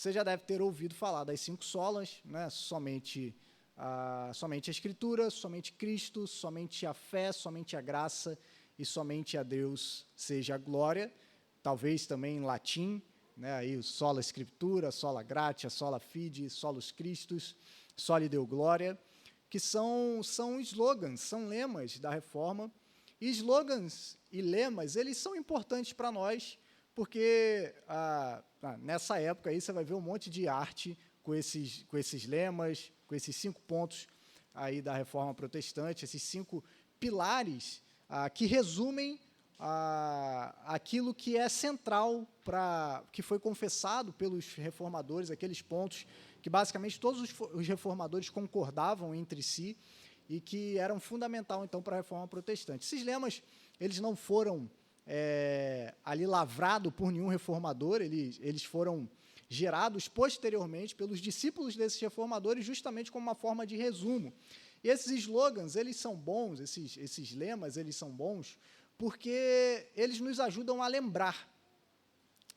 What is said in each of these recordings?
você já deve ter ouvido falar das 5 solas, né? Somente a Escritura, somente Cristo, somente a fé, somente a graça e somente a Deus seja a glória, talvez também em latim, né? Aí sola Scriptura, sola gratia, sola fide, solus Christus, soli Deo glória, que são slogans, são lemas da Reforma. E slogans e lemas, eles são importantes para nós, porque nessa época aí você vai ver um monte de arte com esses lemas, com esses 5 pontos aí da Reforma Protestante, esses 5 pilares que resumem aquilo que é central que foi confessado pelos reformadores, aqueles pontos que basicamente todos os reformadores concordavam entre si e que eram fundamental então para a Reforma Protestante. Esses lemas, eles não foram ali lavrados por nenhum reformador, eles foram gerados posteriormente pelos discípulos desses reformadores, justamente como uma forma de resumo. E esses slogans, eles são bons, esses lemas, eles são bons, porque eles nos ajudam a lembrar.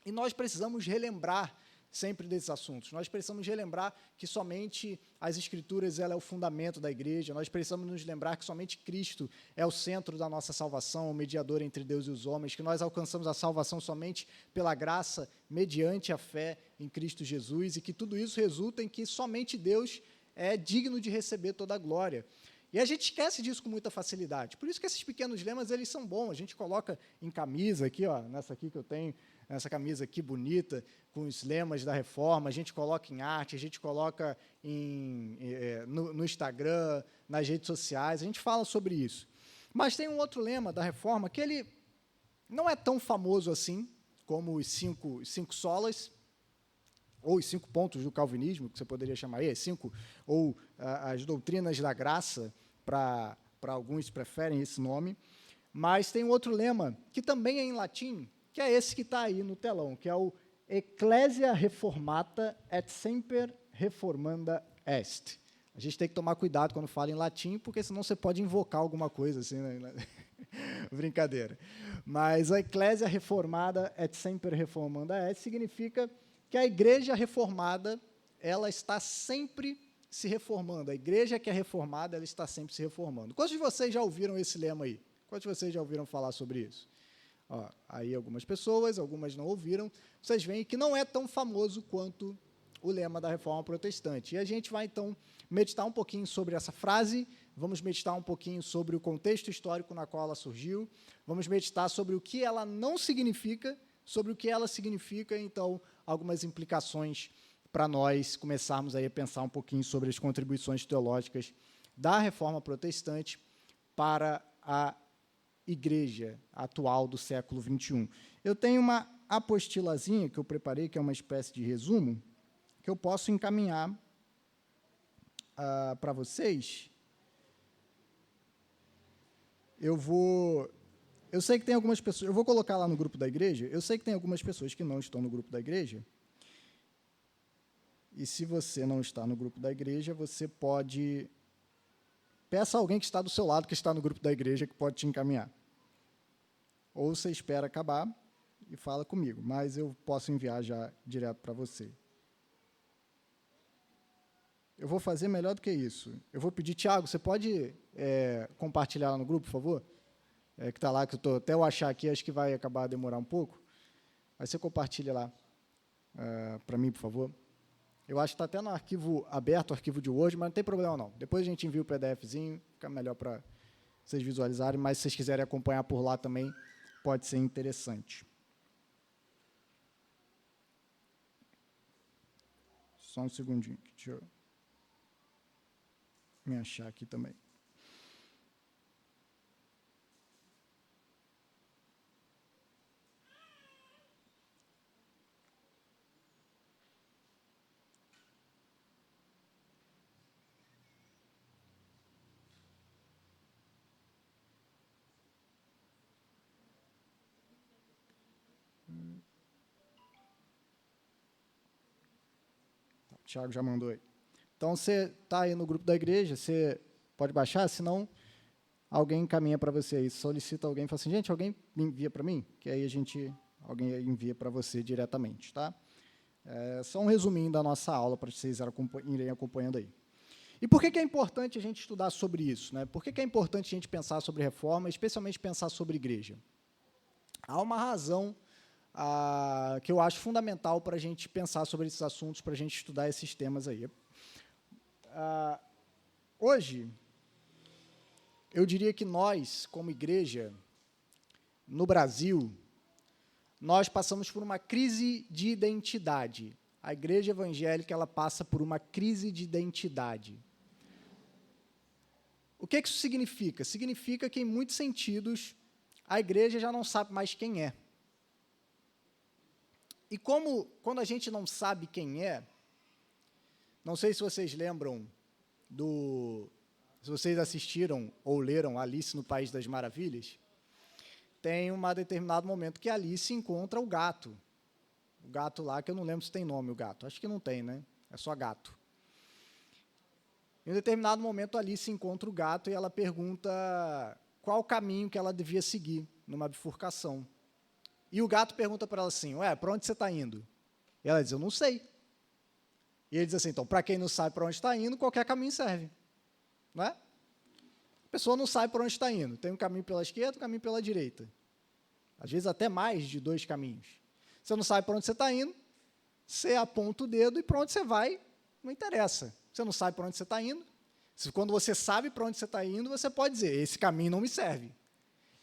E nós precisamos relembrar sempre desses assuntos. Nós precisamos relembrar que somente as Escrituras ela é o fundamento da igreja, nós precisamos nos lembrar que somente Cristo é o centro da nossa salvação, o mediador entre Deus e os homens, que nós alcançamos a salvação somente pela graça, mediante a fé em Cristo Jesus, e que tudo isso resulta em que somente Deus é digno de receber toda a glória. E a gente esquece disso com muita facilidade. Por isso que esses pequenos lemas, eles são bons. A gente coloca em camisa aqui, ó, nessa aqui que eu tenho, essa camisa aqui bonita, com os lemas da Reforma, a gente coloca em arte, a gente coloca no Instagram, nas redes sociais, a gente fala sobre isso. Mas tem um outro lema da Reforma que ele não é tão famoso assim, como os cinco solas, ou os 5 pontos do calvinismo, que você poderia chamar aí, ou as doutrinas da graça, para alguns preferem esse nome, mas tem um outro lema, que também é em latim, que é esse que está aí no telão, que é o Ecclesia Reformata et semper reformanda est. A gente tem que tomar cuidado quando fala em latim, porque senão você pode invocar alguma coisa assim, né? Brincadeira. Mas a Ecclesia Reformada et semper reformanda est significa que a igreja reformada, ela está sempre se reformando. A igreja que é reformada, ela está sempre se reformando. Quantos de vocês já ouviram esse lema aí? Quantos de vocês já ouviram falar sobre isso? Ó, aí algumas pessoas, algumas não ouviram. Vocês veem que não é tão famoso quanto o lema da Reforma Protestante. E a gente vai, então, meditar um pouquinho sobre essa frase, vamos meditar um pouquinho sobre o contexto histórico na qual ela surgiu, vamos meditar sobre o que ela não significa, sobre o que ela significa, então, algumas implicações para nós começarmos aí a pensar um pouquinho sobre as contribuições teológicas da Reforma Protestante para a igreja atual do século XXI. Eu tenho uma apostilazinha que eu preparei, que é uma espécie de resumo, que eu posso encaminhar para vocês. Eu sei que tem algumas pessoas, eu vou colocar lá no grupo da igreja, eu sei que tem algumas pessoas que não estão no grupo da igreja, e se você não está no grupo da igreja, você pode... Peça a alguém que está do seu lado, que está no grupo da igreja, que pode te encaminhar. Ou você espera acabar e fala comigo, mas eu posso enviar já direto para você. Eu vou fazer melhor do que isso. Eu vou pedir, Tiago, você pode compartilhar lá no grupo, por favor? Que está lá, que até eu achar aqui, acho que vai acabar a demorar um pouco. Aí você compartilha lá para mim, por favor. Eu acho que está até no arquivo aberto, o arquivo de Word, mas não tem problema não. Depois a gente envia o PDFzinho, fica melhor para vocês visualizarem, mas se vocês quiserem acompanhar por lá também, pode ser interessante. Só um segundinho, deixa eu me achar aqui também. O Tiago já mandou aí. Então, você está aí no grupo da igreja, você pode baixar, senão alguém encaminha para você aí, solicita alguém, fala assim, gente, alguém me envia para mim? Que aí alguém envia para você diretamente, tá? Só um resuminho da nossa aula para vocês irem acompanhando aí. E por que é importante a gente estudar sobre isso, né? Por que é importante a gente pensar sobre reforma, especialmente pensar sobre igreja? Há uma razão que eu acho fundamental para a gente pensar sobre esses assuntos, para a gente estudar esses temas aí. Hoje, eu diria que nós, como igreja, no Brasil, nós passamos por uma crise de identidade. A igreja evangélica ela passa por uma crise de identidade. O que isso significa? Significa que, em muitos sentidos, a igreja já não sabe mais quem é. E quando a gente não sabe quem é, não sei se vocês lembram se vocês assistiram ou leram Alice no País das Maravilhas, tem um determinado momento que Alice encontra o gato. O gato lá, que eu não lembro se tem nome o gato. Acho que não tem, né? É só gato. Em um determinado momento, Alice encontra o gato e ela pergunta qual o caminho que ela devia seguir numa bifurcação. E o gato pergunta para ela assim, para onde você está indo? E ela diz, eu não sei. E ele diz assim, então, para quem não sabe para onde está indo, qualquer caminho serve. Não é? A pessoa não sabe para onde está indo. Tem um caminho pela esquerda, um caminho pela direita. Às vezes até mais de 2 caminhos. Você não sabe para onde você está indo, você aponta o dedo e para onde você vai, não interessa. Você não sabe para onde você está indo. Quando você sabe para onde você está indo, você pode dizer, esse caminho não me serve.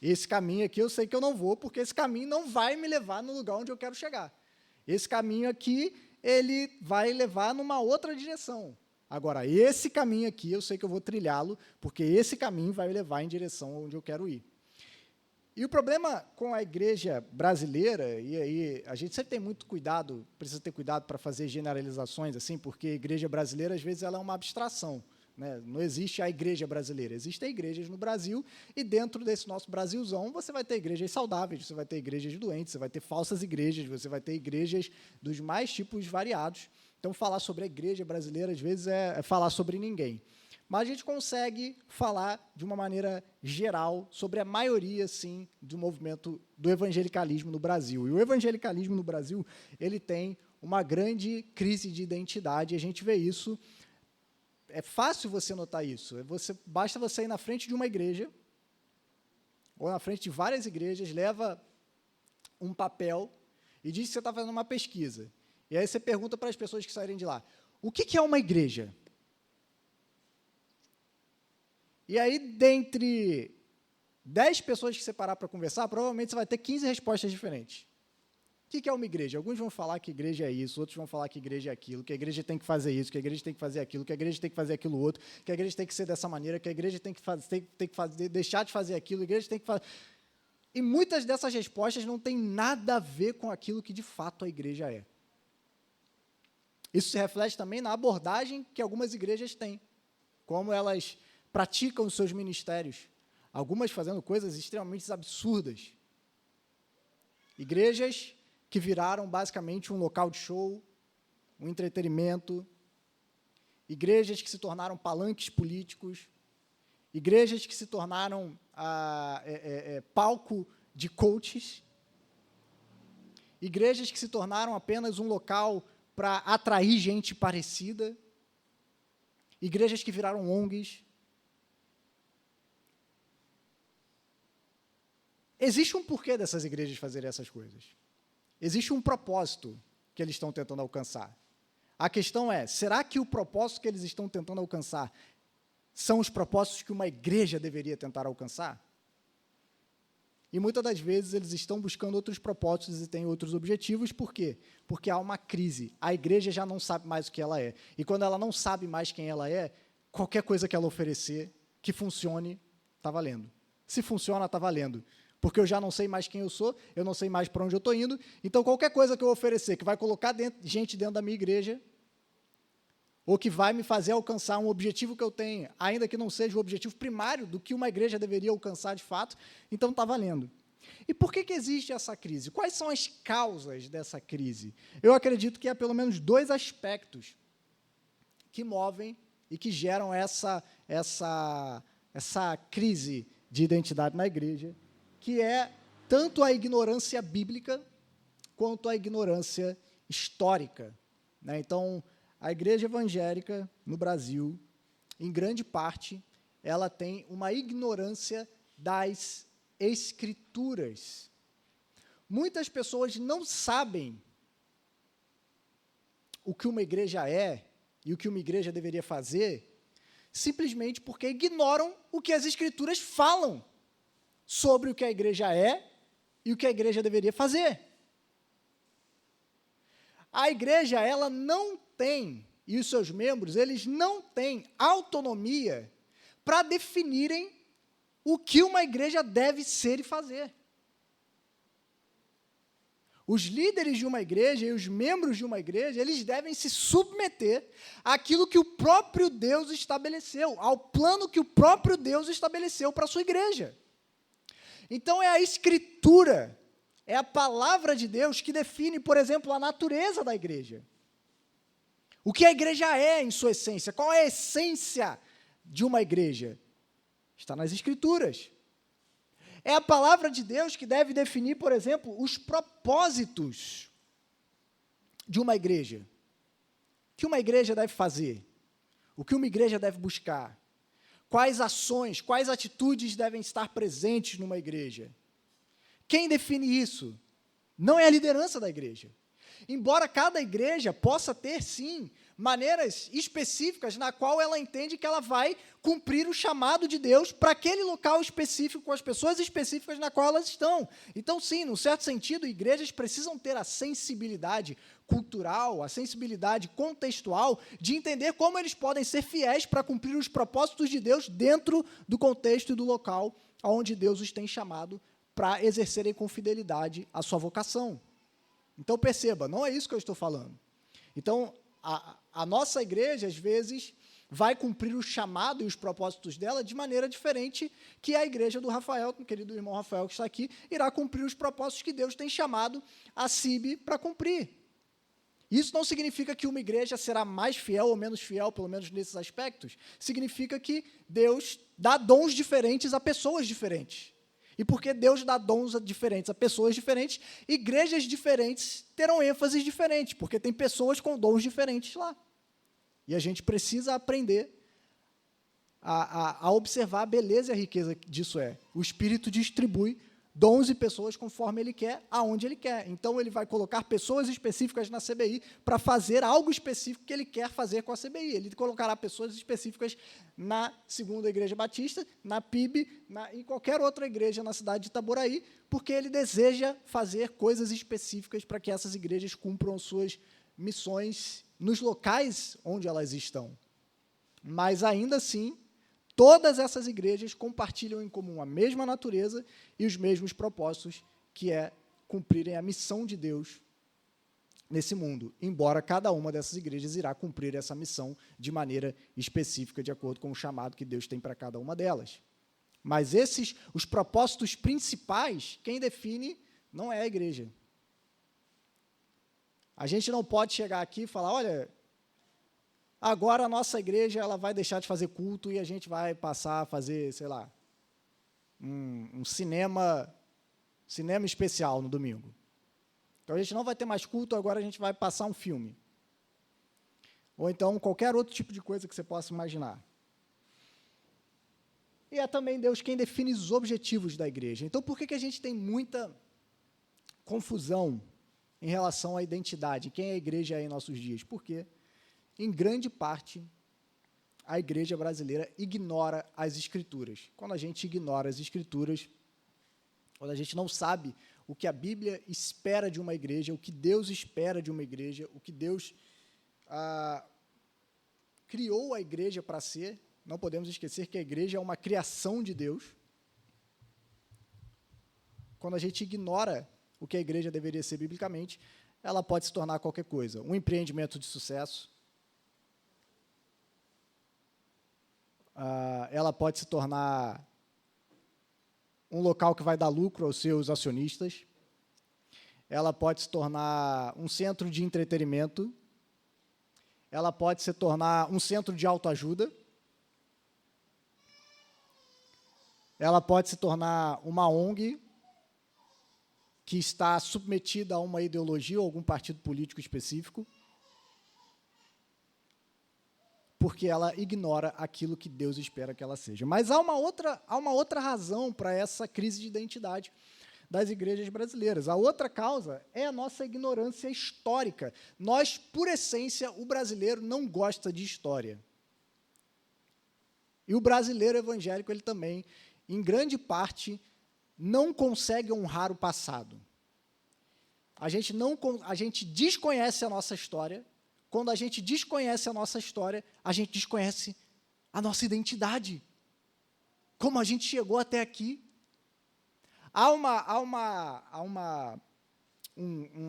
Esse caminho aqui eu sei que eu não vou, porque esse caminho não vai me levar no lugar onde eu quero chegar. Esse caminho aqui, ele vai levar numa outra direção. Agora, esse caminho aqui, eu sei que eu vou trilhá-lo, porque esse caminho vai me levar em direção onde eu quero ir. E o problema com a igreja brasileira, e aí a gente sempre tem muito cuidado, precisa ter cuidado para fazer generalizações, assim, porque a igreja brasileira, às vezes, ela é uma abstração. Né? Não existe a igreja brasileira, existem igrejas no Brasil, e dentro desse nosso Brasilzão, você vai ter igrejas saudáveis, você vai ter igrejas doentes, você vai ter falsas igrejas, você vai ter igrejas dos mais tipos variados. Então, falar sobre a igreja brasileira, às vezes, é falar sobre ninguém. Mas a gente consegue falar de uma maneira geral sobre a maioria, sim, do movimento do evangelicalismo no Brasil. E o evangelicalismo no Brasil, ele tem uma grande crise de identidade, e a gente vê isso. É fácil você notar isso. Basta você ir na frente de uma igreja, ou na frente de várias igrejas, leva um papel e diz que você está fazendo uma pesquisa. E aí você pergunta para as pessoas que saírem de lá, o que é uma igreja? E aí, dentre 10 pessoas que você parar para conversar, provavelmente você vai ter 15 respostas diferentes. O que é uma igreja? Alguns vão falar que igreja é isso, outros vão falar que igreja é aquilo, que a igreja tem que fazer isso, que a igreja tem que fazer aquilo, que a igreja tem que fazer aquilo outro, que a igreja tem que ser dessa maneira, que a igreja tem que deixar de fazer aquilo, a igreja tem que fazer... E muitas dessas respostas não têm nada a ver com aquilo que, de fato, a igreja é. Isso se reflete também na abordagem que algumas igrejas têm, como elas praticam os seus ministérios, algumas fazendo coisas extremamente absurdas. Igrejas que viraram basicamente um local de show, um entretenimento, igrejas que se tornaram palanques políticos, igrejas que se tornaram palco de coaches, igrejas que se tornaram apenas um local para atrair gente parecida, igrejas que viraram ONGs. Existe um porquê dessas igrejas fazerem essas coisas. Existe um propósito que eles estão tentando alcançar. A questão é, será que o propósito que eles estão tentando alcançar são os propósitos que uma igreja deveria tentar alcançar? E muitas das vezes eles estão buscando outros propósitos e têm outros objetivos. Por quê? Porque há uma crise. A igreja já não sabe mais o que ela é. E quando ela não sabe mais quem ela é, qualquer coisa que ela oferecer que funcione, está valendo. Se funciona, está valendo. Porque eu já não sei mais quem eu sou, eu não sei mais para onde eu estou indo, então qualquer coisa que eu oferecer que vai colocar gente dentro da minha igreja, ou que vai me fazer alcançar um objetivo que eu tenho, ainda que não seja o objetivo primário do que uma igreja deveria alcançar de fato, então está valendo. E por que existe essa crise? Quais são as causas dessa crise? Eu acredito que há pelo menos 2 aspectos que movem e que geram essa crise de identidade na igreja, que é tanto a ignorância bíblica quanto a ignorância histórica, né? Então, a igreja evangélica no Brasil, em grande parte, ela tem uma ignorância das Escrituras. Muitas pessoas não sabem o que uma igreja é e o que uma igreja deveria fazer, simplesmente porque ignoram o que as Escrituras falam sobre o que a igreja é e o que a igreja deveria fazer. A igreja, ela não tem, e os seus membros, eles não têm autonomia para definirem o que uma igreja deve ser e fazer. Os líderes de uma igreja e os membros de uma igreja, eles devem se submeter àquilo que o próprio Deus estabeleceu, ao plano que o próprio Deus estabeleceu para a sua igreja. Então, é a Escritura, é a palavra de Deus que define, por exemplo, a natureza da igreja. O que a igreja é em sua essência, qual é a essência de uma igreja? Está nas Escrituras. É a palavra de Deus que deve definir, por exemplo, os propósitos de uma igreja. O que uma igreja deve fazer? O que uma igreja deve buscar? Quais ações, quais atitudes devem estar presentes numa igreja? Quem define isso? Não é a liderança da igreja. Embora cada igreja possa ter, sim, maneiras específicas na qual ela entende que ela vai cumprir o chamado de Deus para aquele local específico, com as pessoas específicas na qual elas estão. Então, sim, num certo sentido, igrejas precisam ter a sensibilidade cultural, a sensibilidade contextual de entender como eles podem ser fiéis para cumprir os propósitos de Deus dentro do contexto e do local onde Deus os tem chamado para exercerem com fidelidade a sua vocação. Então, perceba, não é isso que eu estou falando. Então, a nossa igreja, às vezes, vai cumprir o chamado e os propósitos dela de maneira diferente que a igreja do Rafael, meu querido irmão Rafael que está aqui, irá cumprir os propósitos que Deus tem chamado a CIB para cumprir. Isso não significa que uma igreja será mais fiel ou menos fiel, pelo menos nesses aspectos. Significa que Deus dá dons diferentes a pessoas diferentes. E porque Deus dá dons diferentes a pessoas diferentes, igrejas diferentes terão ênfases diferentes, porque tem pessoas com dons diferentes lá. E a gente precisa aprender a observar a beleza e a riqueza disso é. O Espírito distribui dons e pessoas conforme Ele quer, aonde Ele quer. Então, Ele vai colocar pessoas específicas na CBI para fazer algo específico que Ele quer fazer com a CBI. Ele colocará pessoas específicas na Segunda Igreja Batista, na PIB, em qualquer outra igreja na cidade de Itaboraí, porque Ele deseja fazer coisas específicas para que essas igrejas cumpram suas missões nos locais onde elas estão. Mas, ainda assim, todas essas igrejas compartilham em comum a mesma natureza e os mesmos propósitos, que é cumprirem a missão de Deus nesse mundo, embora cada uma dessas igrejas irá cumprir essa missão de maneira específica, de acordo com o chamado que Deus tem para cada uma delas. Mas os propósitos principais, quem define não é a igreja. A gente não pode chegar aqui e falar, olha, agora a nossa igreja ela vai deixar de fazer culto e a gente vai passar a fazer, sei lá, um cinema especial no domingo. Então, a gente não vai ter mais culto, agora a gente vai passar um filme. Ou então, qualquer outro tipo de coisa que você possa imaginar. E é também Deus quem define os objetivos da igreja. Então, por que a gente tem muita confusão em relação à identidade? Quem a igreja é em nossos dias? Porque, em grande parte, a igreja brasileira ignora as Escrituras. Quando a gente ignora as Escrituras, quando a gente não sabe o que a Bíblia espera de uma igreja, o que Deus espera de uma igreja, o que Deus criou a igreja para ser, não podemos esquecer que a igreja é uma criação de Deus. Quando a gente ignora o que a igreja deveria ser biblicamente, ela pode se tornar qualquer coisa. Um empreendimento de sucesso, ela pode se tornar um local que vai dar lucro aos seus acionistas, ela pode se tornar um centro de entretenimento, ela pode se tornar um centro de autoajuda, ela pode se tornar uma ONG que está submetida a uma ideologia ou algum partido político específico, porque ela ignora aquilo que Deus espera que ela seja. Mas há uma outra razão para essa crise de identidade das igrejas brasileiras. A outra causa é a nossa ignorância histórica. Nós, por essência, o brasileiro não gosta de história. E o brasileiro evangélico, ele também, em grande parte, não consegue honrar o passado. A gente desconhece a nossa história. Quando a gente desconhece a nossa história, a gente desconhece a nossa identidade. Como a gente chegou até aqui. Há um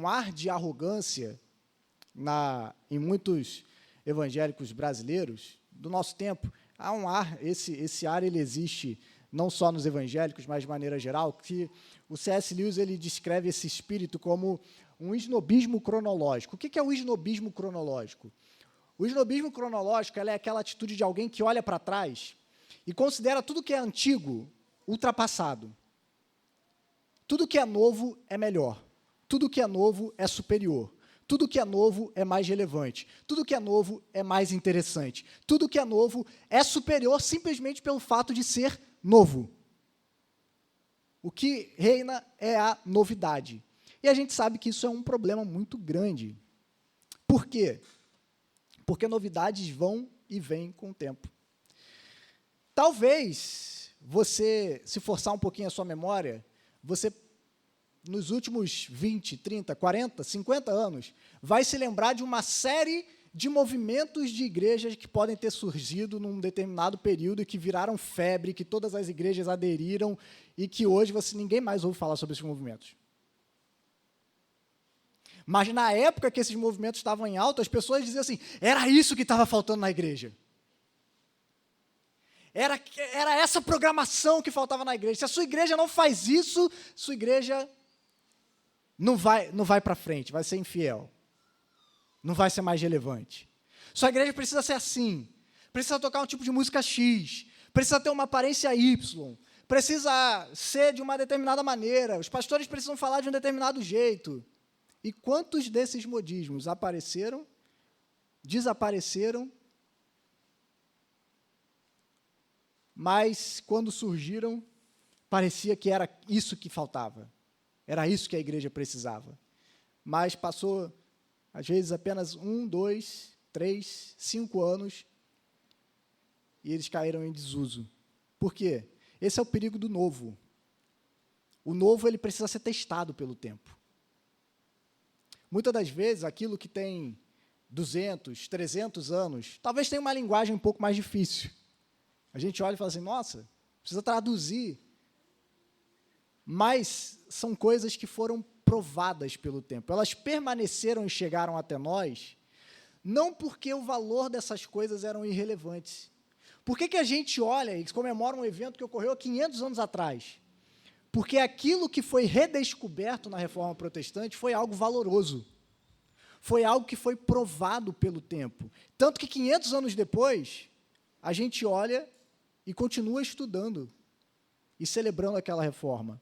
ar de arrogância em muitos evangélicos brasileiros do nosso tempo. Há um ar, esse ar ele existe não só nos evangélicos, mas de maneira geral, que o C.S. Lewis ele descreve esse espírito como um snobismo cronológico. O que é o snobismo cronológico? O snobismo cronológico é aquela atitude de alguém que olha para trás e considera tudo que é antigo ultrapassado. Tudo que é novo é melhor. Tudo que é novo é superior. Tudo que é novo é mais relevante. Tudo que é novo é mais interessante. Tudo que é novo é superior simplesmente pelo fato de ser novo. O que reina é a novidade. E a gente sabe que isso é um problema muito grande. Por quê? Porque novidades vão e vêm com o tempo. Talvez você, se forçar um pouquinho a sua memória, você, nos últimos 20, 30, 40, 50 anos, vai se lembrar de uma série de movimentos de igrejas que podem ter surgido num determinado período e que viraram febre, que todas as igrejas aderiram e que hoje ninguém mais ouve falar sobre esses movimentos. Mas, na época que esses movimentos estavam em alta, as pessoas diziam assim, era isso que estava faltando na igreja. Era essa programação que faltava na igreja. Se a sua igreja não faz isso, sua igreja não vai para frente, vai ser infiel. Não vai ser mais relevante. Sua igreja precisa ser assim. Precisa tocar um tipo de música X. Precisa ter uma aparência Y. Precisa ser de uma determinada maneira. Os pastores precisam falar de um determinado jeito. E quantos desses modismos apareceram, desapareceram, mas, quando surgiram, parecia que era isso que faltava. Era isso que a igreja precisava. Mas passou, às vezes, apenas 1, 2, 3, 5 anos, e eles caíram em desuso. Por quê? Esse é o perigo do novo. O novo ele precisa ser testado pelo tempo. Muitas das vezes, aquilo que tem 200, 300 anos, talvez tenha uma linguagem um pouco mais difícil. A gente olha e fala assim, nossa, precisa traduzir. Mas são coisas que foram provadas pelo tempo. Elas permaneceram e chegaram até nós, não porque o valor dessas coisas eram irrelevantes. Por que a gente olha e comemora um evento que ocorreu há 500 anos atrás? Porque aquilo que foi redescoberto na Reforma Protestante foi algo valoroso. Foi algo que foi provado pelo tempo. Tanto que 500 anos depois, a gente olha e continua estudando e celebrando aquela reforma.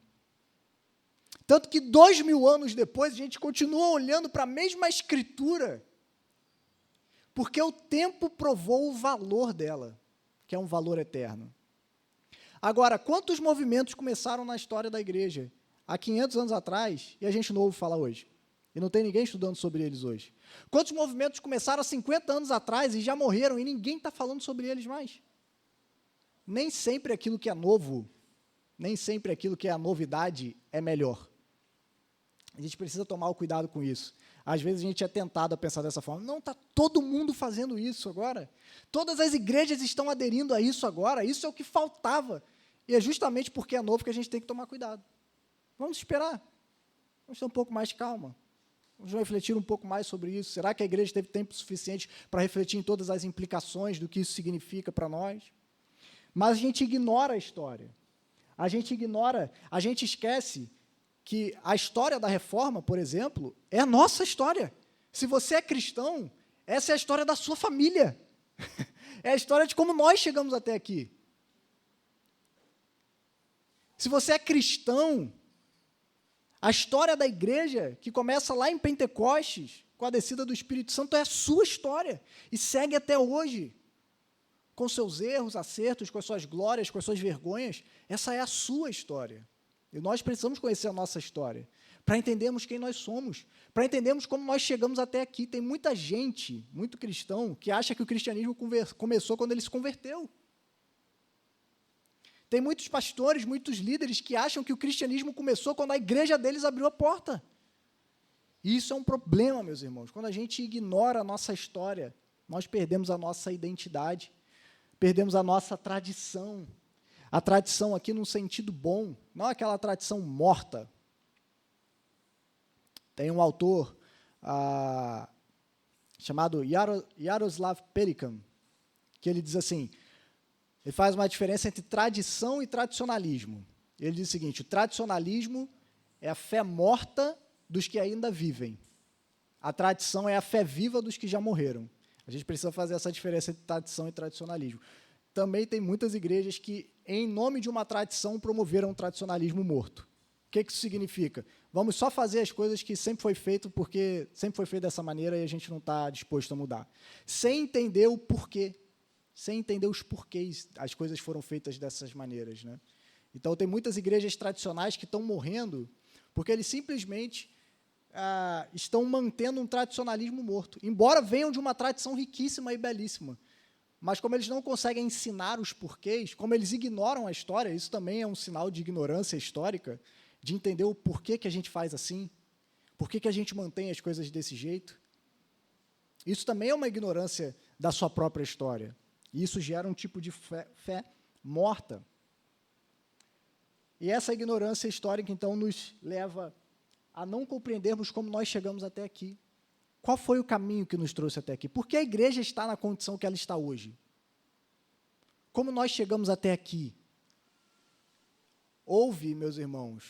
Tanto que 2000 anos depois, a gente continua olhando para a mesma escritura, porque o tempo provou o valor dela, que é um valor eterno. Agora, quantos movimentos começaram na história da igreja há 500 anos atrás e a gente não ouve falar hoje? E não tem ninguém estudando sobre eles hoje. Quantos movimentos começaram há 50 anos atrás e já morreram e ninguém está falando sobre eles mais? Nem sempre aquilo que é novo, nem sempre aquilo que é a novidade é melhor. A gente precisa tomar o cuidado com isso. Às vezes a gente é tentado a pensar dessa forma. Não, está todo mundo fazendo isso agora. Todas as igrejas estão aderindo a isso agora. Isso é o que faltava. E é justamente porque é novo que a gente tem que tomar cuidado. Vamos esperar. Vamos ter um pouco mais de calma. Vamos refletir um pouco mais sobre isso. Será que a igreja teve tempo suficiente para refletir em todas as implicações do que isso significa para nós? Mas a gente ignora a história. A gente esquece que a história da reforma, por exemplo, é a nossa história. Se você é cristão, essa é a história da sua família. É a história de como nós chegamos até aqui. Se você é cristão, A história da igreja, que começa lá em Pentecostes, com a descida do Espírito Santo, é a sua história e segue até hoje. Com seus erros, acertos, com as suas glórias, com as suas vergonhas, essa é a sua história. E nós precisamos conhecer a nossa história, para entendermos quem nós somos, para entendermos como nós chegamos até aqui. Tem muita gente, muito cristão, que acha que o cristianismo começou quando ele se converteu. Tem muitos pastores, muitos líderes que acham que o cristianismo começou quando a igreja deles abriu a porta. E isso é um problema, meus irmãos. Quando a gente ignora a nossa história, nós perdemos a nossa identidade, perdemos a nossa tradição. A tradição aqui num sentido bom, não aquela tradição morta. Tem um autor chamado Jaroslav Pelikan, que ele diz assim, ele faz uma diferença entre tradição e tradicionalismo. Ele diz o seguinte, o tradicionalismo é a fé morta dos que ainda vivem. A tradição é a fé viva dos que já morreram. A gente precisa fazer essa diferença entre tradição e tradicionalismo. Também tem muitas igrejas que, em nome de uma tradição, promoveram um tradicionalismo morto. O que isso significa? Vamos só fazer as coisas que sempre foi feito, porque sempre foi feito dessa maneira e a gente não está disposto a mudar. Sem entender o porquê, sem entender os porquês as coisas foram feitas dessas maneiras, né? Então, tem muitas igrejas tradicionais que estão morrendo porque eles simplesmente estão mantendo um tradicionalismo morto, embora venham de uma tradição riquíssima e belíssima. Mas como eles não conseguem ensinar os porquês, como eles ignoram a história, isso também é um sinal de ignorância histórica, de entender o porquê que a gente faz assim, por que a gente mantém as coisas desse jeito. Isso também é uma ignorância da sua própria história. E isso gera um tipo de fé morta. E essa ignorância histórica, então, nos leva a não compreendermos como nós chegamos até aqui. Qual foi o caminho que nos trouxe até aqui? Por que a igreja está na condição que ela está hoje? Como nós chegamos até aqui? Houve, meus irmãos,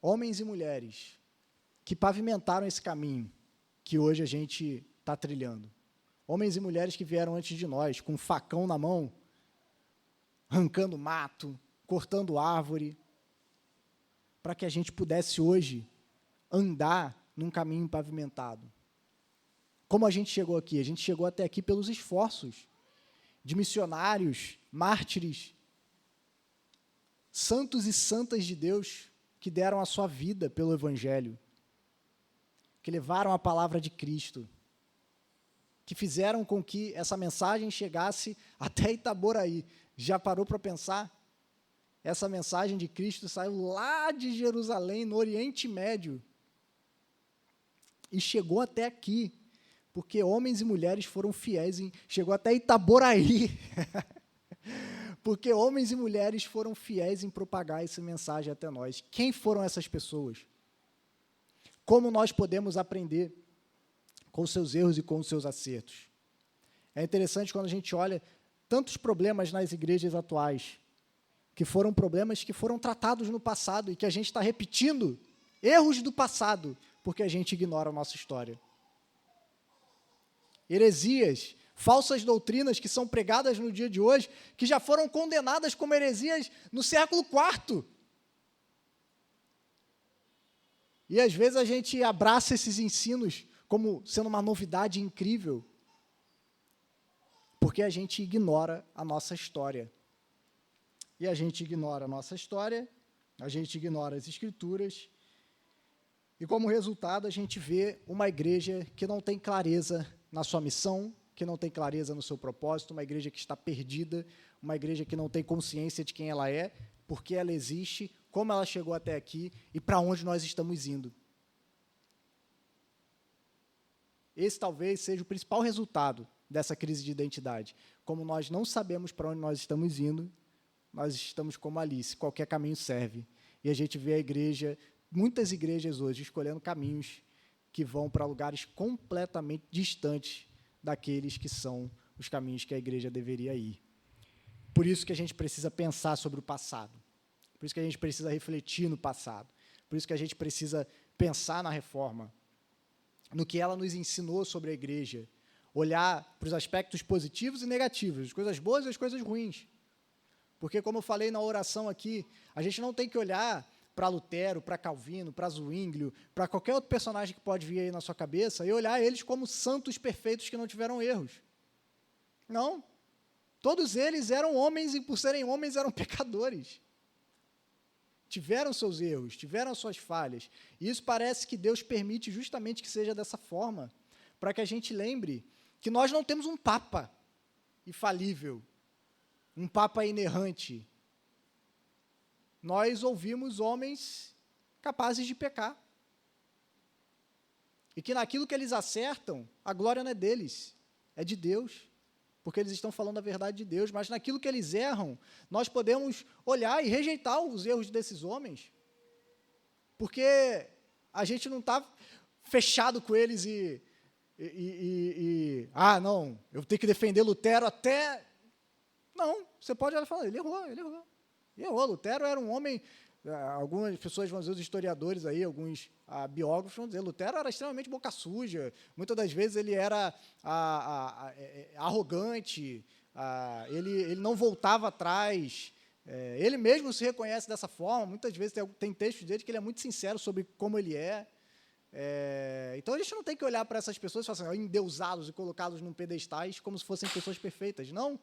homens e mulheres que pavimentaram esse caminho que hoje a gente está trilhando. Homens e mulheres que vieram antes de nós, com um facão na mão, arrancando mato, cortando árvore, para que a gente pudesse hoje andar num caminho pavimentado. Como a gente chegou aqui? A gente chegou até aqui pelos esforços de missionários, mártires, santos e santas de Deus que deram a sua vida pelo Evangelho, que levaram a palavra de Cristo, que fizeram com que essa mensagem chegasse até Itaboraí. Já parou para pensar? Essa mensagem de Cristo saiu lá de Jerusalém, no Oriente Médio, e chegou até aqui, porque homens e mulheres foram fiéis, chegou até Itaboraí, porque homens e mulheres foram fiéis em propagar essa mensagem até nós. Quem foram essas pessoas? Como nós podemos aprender com os seus erros e com os seus acertos? É interessante quando a gente olha tantos problemas nas igrejas atuais, que foram problemas que foram tratados no passado e que a gente está repetindo erros do passado, porque a gente ignora a nossa história. Heresias, falsas doutrinas que são pregadas no dia de hoje, que já foram condenadas como heresias no século IV. E, às vezes, a gente abraça esses ensinos como sendo uma novidade incrível, porque a gente ignora a nossa história. E a gente ignora a nossa história, a gente ignora as Escrituras, e, como resultado, a gente vê uma igreja que não tem clareza na sua missão, que não tem clareza no seu propósito, uma igreja que está perdida, uma igreja que não tem consciência de quem ela é, por que ela existe, como ela chegou até aqui e para onde nós estamos indo. Esse talvez seja o principal resultado dessa crise de identidade. Como nós não sabemos para onde nós estamos indo, nós estamos como Alice, qualquer caminho serve. E a gente vê a igreja, muitas igrejas hoje, escolhendo caminhos que vão para lugares completamente distantes daqueles que são os caminhos que a igreja deveria ir. Por isso que a gente precisa pensar sobre o passado. Por isso que a gente precisa refletir no passado. Por isso que a gente precisa pensar na reforma, no que ela nos ensinou sobre a igreja, olhar para os aspectos positivos e negativos, as coisas boas e as coisas ruins. Porque, como eu falei na oração aqui, a gente não tem que olhar para Lutero, para Calvino, para Zwinglio, para qualquer outro personagem que pode vir aí na sua cabeça, e olhar eles como santos perfeitos que não tiveram erros. Não. Todos eles eram homens e, por serem homens, eram pecadores. Tiveram seus erros, tiveram suas falhas. E isso parece que Deus permite justamente que seja dessa forma, para que a gente lembre que nós não temos um papa infalível, um papa inerrante. Nós ouvimos homens capazes de pecar. E que naquilo que eles acertam, a glória não é deles, é de Deus, porque eles estão falando a verdade de Deus, mas naquilo que eles erram, nós podemos olhar e rejeitar os erros desses homens, porque a gente não está fechado com eles não, eu tenho que defender Lutero até... Não, você pode olhar e falar, ele errou. Lutero era um homem, algumas pessoas vão dizer, os historiadores aí, alguns biógrafos vão dizer, Lutero era extremamente boca suja, muitas das vezes ele era arrogante, ele não voltava atrás, ele mesmo se reconhece dessa forma, muitas vezes tem textos dele que ele é muito sincero sobre como ele é. Então a gente não tem que olhar para essas pessoas e falar assim, endeusados e colocá-los num pedestais como se fossem pessoas perfeitas. Não.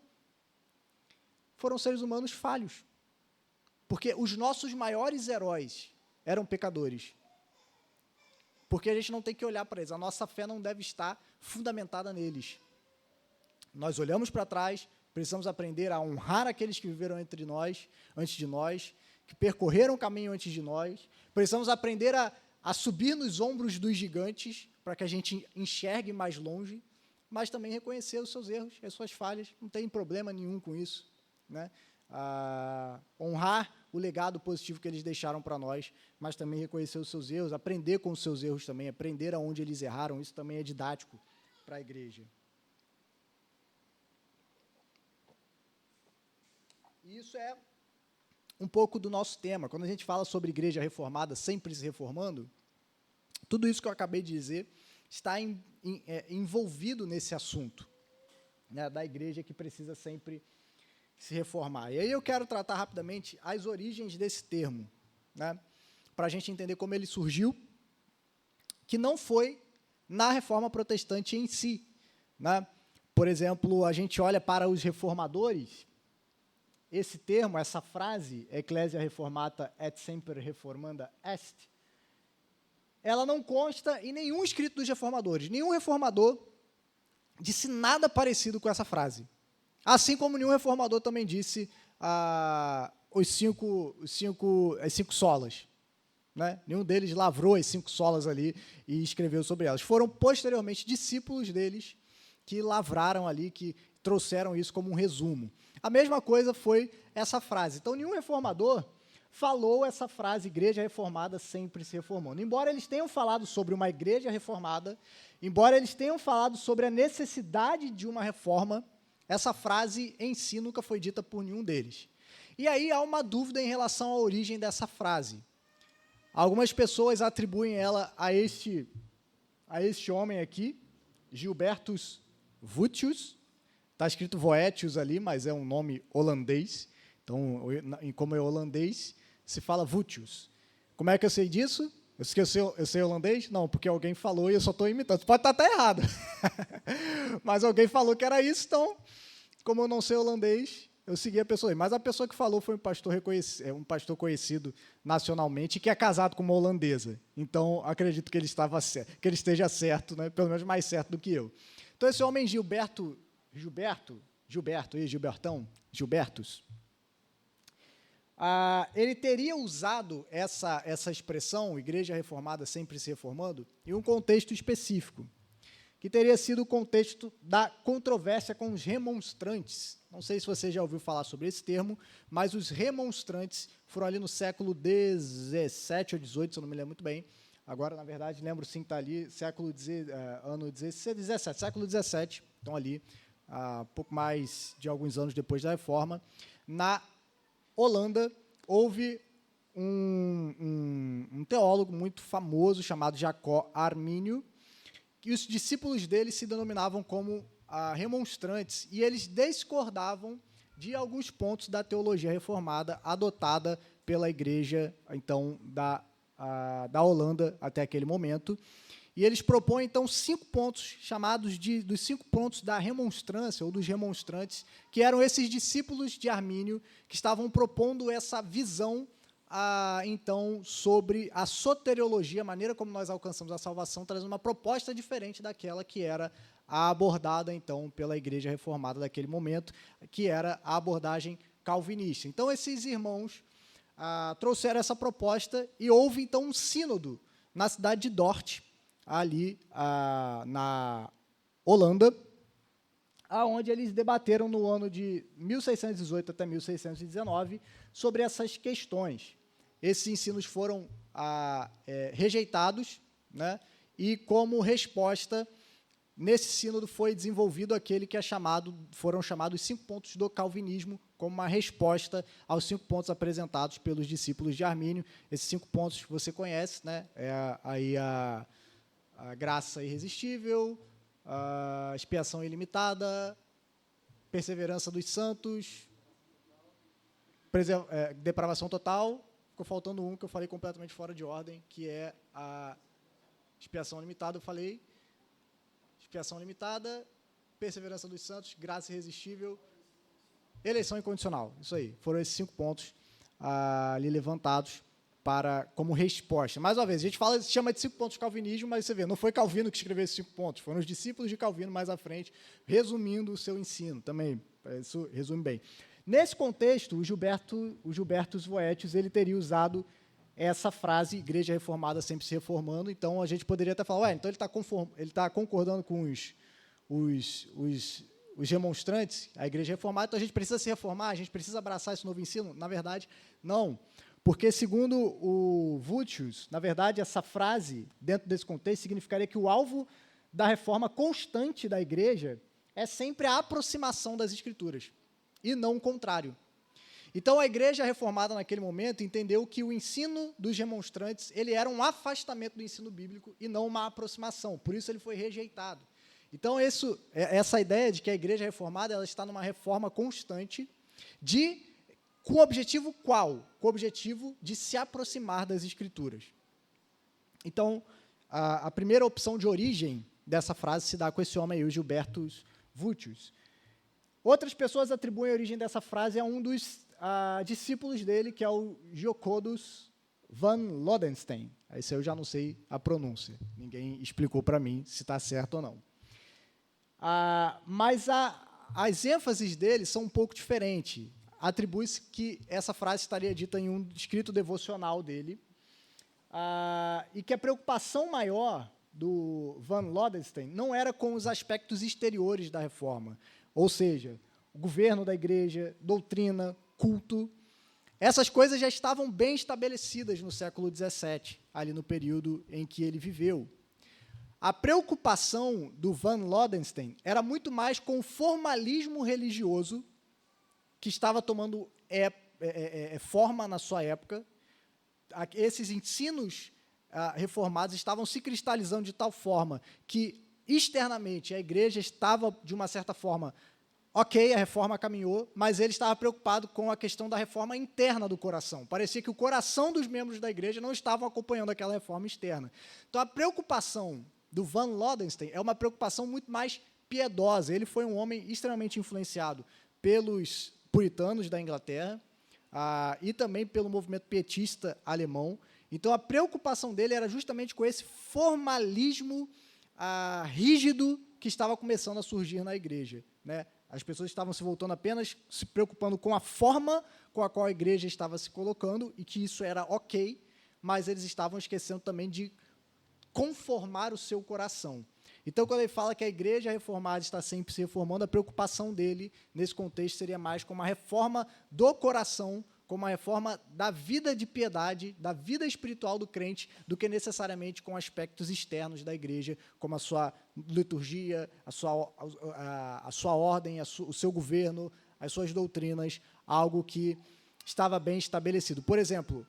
Foram seres humanos falhos. Porque os nossos maiores heróis eram pecadores. Porque a gente não tem que olhar para eles. A nossa fé não deve estar fundamentada neles. Nós olhamos para trás, precisamos aprender a honrar aqueles que viveram entre nós, antes de nós, que percorreram o caminho antes de nós. Precisamos aprender a subir nos ombros dos gigantes, para que a gente enxergue mais longe, mas também reconhecer os seus erros, as suas falhas. Não tem problema nenhum com isso, né? Honrar o legado positivo que eles deixaram para nós, mas também reconhecer os seus erros, aprender com os seus erros também, aprender aonde eles erraram, isso também é didático para a igreja. E isso é um pouco do nosso tema. Quando a gente fala sobre igreja reformada, sempre se reformando, tudo isso que eu acabei de dizer está envolvido nesse assunto, né, da igreja que precisa sempre se reformar. E aí eu quero tratar rapidamente as origens desse termo, né, para a gente entender como ele surgiu, que não foi na reforma protestante em si, né? Por exemplo, a gente olha para os reformadores, esse termo, essa frase, Ecclesia Reformata et semper reformanda est, ela não consta em nenhum escrito dos reformadores. Nenhum reformador disse nada parecido com essa frase. Assim como nenhum reformador também disse as cinco solas, né? Nenhum deles lavrou as 5 solas ali e escreveu sobre elas. Foram, posteriormente, discípulos deles que lavraram ali, que trouxeram isso como um resumo. A mesma coisa foi essa frase. Então, nenhum reformador falou essa frase, igreja reformada sempre se reformando. Embora eles tenham falado sobre uma igreja reformada, embora eles tenham falado sobre a necessidade de uma reforma, essa frase em si nunca foi dita por nenhum deles. E aí há uma dúvida em relação à origem dessa frase. Algumas pessoas atribuem ela a este homem aqui, Gilbertus Voetius. Está escrito Voetius ali, mas é um nome holandês. Então, como é holandês, se fala Voetius. Como é que eu sei disso? Eu sei holandês? Não, porque alguém falou e eu só estou imitando. Pode estar até errado. Mas alguém falou que era isso, então, como eu não sei holandês, eu segui a pessoa aí. Mas a pessoa que falou foi um pastor conhecido nacionalmente, que é casado com uma holandesa. Então, acredito que ele esteja certo, né? Pelo menos mais certo do que eu. Então, esse homem Gilbertus, ele teria usado essa expressão, igreja reformada sempre se reformando, em um contexto específico, que teria sido o contexto da controvérsia com os remonstrantes. Não sei se você já ouviu falar sobre esse termo, mas os remonstrantes foram ali no século XVII ou XVIII, se eu não me lembro muito bem. Agora, na verdade, lembro sim que está ali, século XVII, século XVII, estão ali, pouco mais de alguns anos depois da Reforma. Na Holanda, houve um teólogo muito famoso chamado Jacó Arminio, e os discípulos dele se denominavam como remonstrantes, e eles discordavam de alguns pontos da teologia reformada adotada pela igreja, então, da Holanda até aquele momento. E eles propõem, então, 5 pontos, chamados dos 5 pontos da remonstrância, ou dos remonstrantes, que eram esses discípulos de Armínio, que estavam propondo essa visão, então, sobre a soteriologia, a maneira como nós alcançamos a salvação, trazendo uma proposta diferente daquela que era abordada, então, pela Igreja Reformada daquele momento, que era a abordagem calvinista. Então, esses irmãos trouxeram essa proposta e houve, então, um sínodo na cidade de Dort, ali na Holanda, aonde eles debateram no ano de 1618 até 1619 sobre essas questões. Esses ensinos foram rejeitados, né, e como resposta, nesse sínodo foi desenvolvido aquele que foram chamados 5 pontos do calvinismo, como uma resposta aos 5 pontos apresentados pelos discípulos de Armínio. Esses 5 pontos você conhece, né, aí a graça irresistível, a expiação ilimitada, perseverança dos santos, depravação total. Ficou faltando um que eu falei completamente fora de ordem, que é a expiação limitada. Eu falei expiação limitada, perseverança dos santos, graça irresistível, eleição incondicional. Isso aí, foram esses 5 pontos ali levantados como resposta. Mais uma vez, a gente chama de 5 pontos de calvinismo, mas você vê, não foi Calvino que escreveu esses 5 pontos, foram os discípulos de Calvino mais à frente, resumindo o seu ensino, também, isso resume bem. Nesse contexto, o Gilbertus Boétius, ele teria usado essa frase, Igreja Reformada sempre se reformando, então a gente poderia até falar, então ele está concordando com os remonstrantes, a Igreja Reformada, então a gente precisa se reformar, a gente precisa abraçar esse novo ensino? Na verdade, não. Porque, segundo o Voetius, na verdade, essa frase, dentro desse contexto, significaria que o alvo da reforma constante da igreja é sempre a aproximação das Escrituras, e não o contrário. Então, a igreja reformada, naquele momento, entendeu que o ensino dos remonstrantes ele era um afastamento do ensino bíblico e não uma aproximação, por isso ele foi rejeitado. Então, essa ideia de que a igreja reformada ela está numa reforma constante com o objetivo qual? Com o objetivo de se aproximar das Escrituras. Então, a primeira opção de origem dessa frase se dá com esse homem aí, o Gilbertus Voetius. Outras pessoas atribuem a origem dessa frase a um dos discípulos dele, que é o Giocodos van Lodenstein. Esse eu já não sei a pronúncia. Ninguém explicou para mim se está certo ou não. Mas as ênfases dele são um pouco diferentes. Atribui-se que essa frase estaria dita em um escrito devocional dele, e que a preocupação maior do Van Lodenstein não era com os aspectos exteriores da reforma, ou seja, o governo da igreja, doutrina, culto. Essas coisas já estavam bem estabelecidas no século XVII, ali no período em que ele viveu. A preocupação do Van Lodenstein era muito mais com o formalismo religioso que estava tomando forma na sua época. Esses ensinos reformados estavam se cristalizando de tal forma que, externamente, a igreja estava, de uma certa forma, ok, a reforma caminhou, mas ele estava preocupado com a questão da reforma interna do coração. Parecia que o coração dos membros da igreja não estavam acompanhando aquela reforma externa. Então, a preocupação do Van Lodenstein é uma preocupação muito mais piedosa. Ele foi um homem extremamente influenciado pelos puritanos da Inglaterra e também pelo movimento pietista alemão. Então, a preocupação dele era justamente com esse formalismo rígido que estava começando a surgir na igreja, né? As pessoas estavam se voltando apenas, se preocupando com a forma com a qual a igreja estava se colocando, e que isso era ok, mas eles estavam esquecendo também de conformar o seu coração. Então, quando ele fala que a igreja reformada está sempre se reformando, a preocupação dele, nesse contexto, seria mais com uma reforma do coração, com uma reforma da vida de piedade, da vida espiritual do crente, do que necessariamente com aspectos externos da igreja, como a sua liturgia, a sua ordem, o seu governo, as suas doutrinas, algo que estava bem estabelecido. Por exemplo,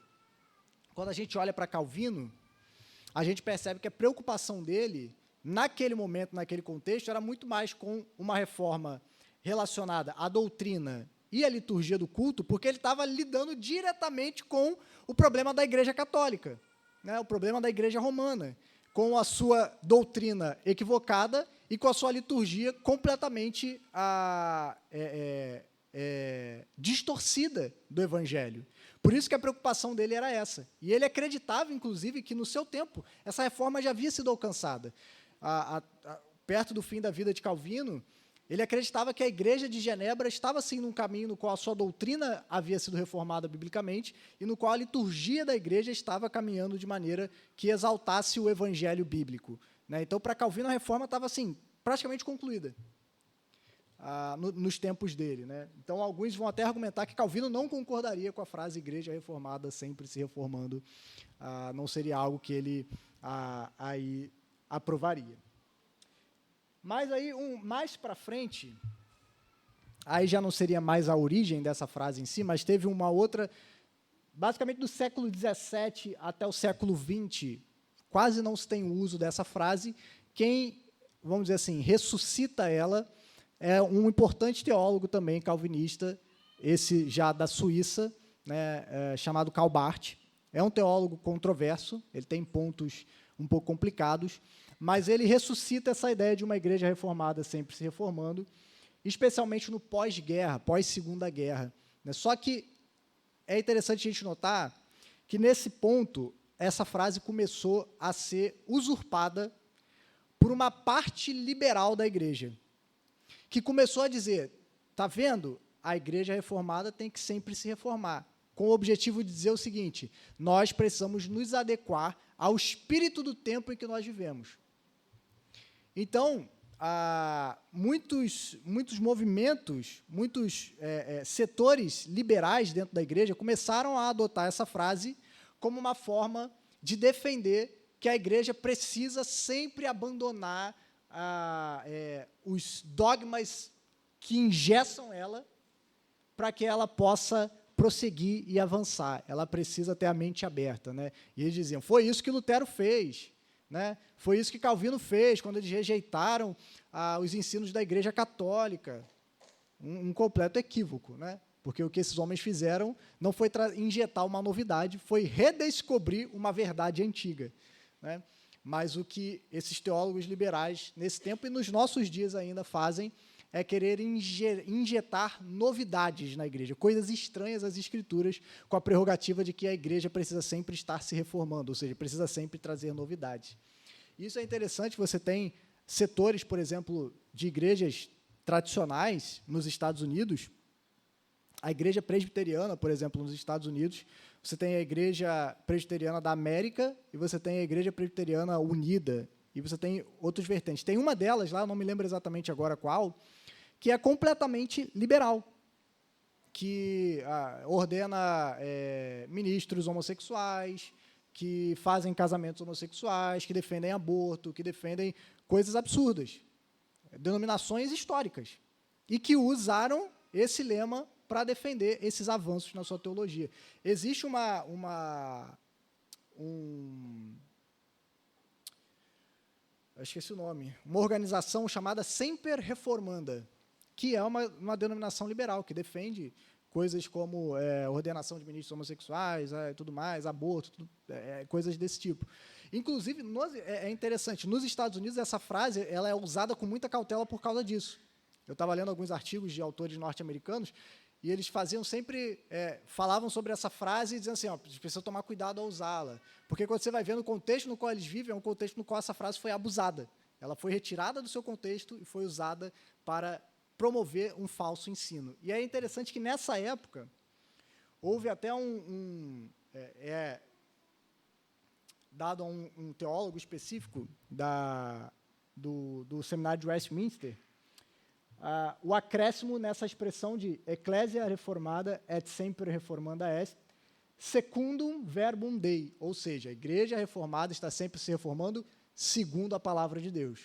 quando a gente olha para Calvino, a gente percebe que a preocupação dele, naquele momento, naquele contexto, era muito mais com uma reforma relacionada à doutrina e a liturgia do culto, porque ele estava lidando diretamente com o problema da Igreja Católica, né, o problema da Igreja Romana, com a sua doutrina equivocada e com a sua liturgia completamente distorcida do Evangelho. Por isso que a preocupação dele era essa. E ele acreditava, inclusive, que no seu tempo essa reforma já havia sido alcançada. Perto do fim da vida de Calvino, ele acreditava que a Igreja de Genebra estava, sim, num caminho no qual a sua doutrina havia sido reformada biblicamente e no qual a liturgia da Igreja estava caminhando de maneira que exaltasse o Evangelho bíblico, né? Então, para Calvino, a reforma estava, assim, praticamente concluída nos tempos dele, né? Então, alguns vão até argumentar que Calvino não concordaria com a frase Igreja reformada sempre se reformando, não seria algo que ele aí aprovaria. Mas aí, mais para frente, aí já não seria mais a origem dessa frase em si, mas teve uma outra, basicamente do século XVII até o século XX, quase não se tem o uso dessa frase. Quem, vamos dizer assim, ressuscita ela é um importante teólogo também calvinista, esse já da Suíça, né, chamado Karl Barth. É um teólogo controverso, ele tem pontos um pouco complicados, mas ele ressuscita essa ideia de uma igreja reformada sempre se reformando, especialmente no pós-guerra, pós-segunda guerra, né? Só que é interessante a gente notar que, nesse ponto, essa frase começou a ser usurpada por uma parte liberal da igreja, que começou a dizer, está vendo? A igreja reformada tem que sempre se reformar, com o objetivo de dizer o seguinte: nós precisamos nos adequar ao espírito do tempo em que nós vivemos. Então, muitos movimentos, muitos setores liberais dentro da igreja começaram a adotar essa frase como uma forma de defender que a igreja precisa sempre abandonar os dogmas que engessam ela para que ela possa prosseguir e avançar. Ela precisa ter a mente aberta, né? E eles diziam, foi isso que Lutero fez, né? Foi isso que Calvino fez quando eles rejeitaram os ensinos da Igreja Católica. Um completo equívoco, né? Porque o que esses homens fizeram não foi injetar uma novidade, foi redescobrir uma verdade antiga, né? Mas o que esses teólogos liberais, nesse tempo e nos nossos dias ainda, fazem é querer injetar novidades na igreja, coisas estranhas às Escrituras, com a prerrogativa de que a igreja precisa sempre estar se reformando, ou seja, precisa sempre trazer novidades. Isso é interessante, você tem setores, por exemplo, de igrejas tradicionais nos Estados Unidos, a igreja presbiteriana, por exemplo, nos Estados Unidos, você tem a Igreja Presbiteriana da América e você tem a Igreja Presbiteriana Unida, e você tem outras vertentes. Tem uma delas lá, não me lembro exatamente agora qual, que é completamente liberal, que ordena ministros homossexuais, que fazem casamentos homossexuais, que defendem aborto, que defendem coisas absurdas, denominações históricas, e que usaram esse lema para defender esses avanços na sua teologia. Existe eu esqueci o nome, uma organização chamada Semper Reformanda, que é uma denominação liberal, que defende coisas como ordenação de ministros homossexuais, tudo mais, aborto, coisas desse tipo. Inclusive, é interessante, nos Estados Unidos, essa frase ela é usada com muita cautela por causa disso. Eu estava lendo alguns artigos de autores norte-americanos, e eles falavam sobre essa frase e diziam assim, precisa tomar cuidado ao usá-la, porque quando você vai vendo o contexto no qual eles vivem, é um contexto no qual essa frase foi abusada. Ela foi retirada do seu contexto e foi usada para promover um falso ensino. E é interessante que, nessa época, houve até dado a um teólogo específico do seminário de Westminster, o acréscimo nessa expressão de Ecclesia reformada et semper reformanda est, secundum verbum Dei, ou seja, a igreja reformada está sempre se reformando segundo a palavra de Deus.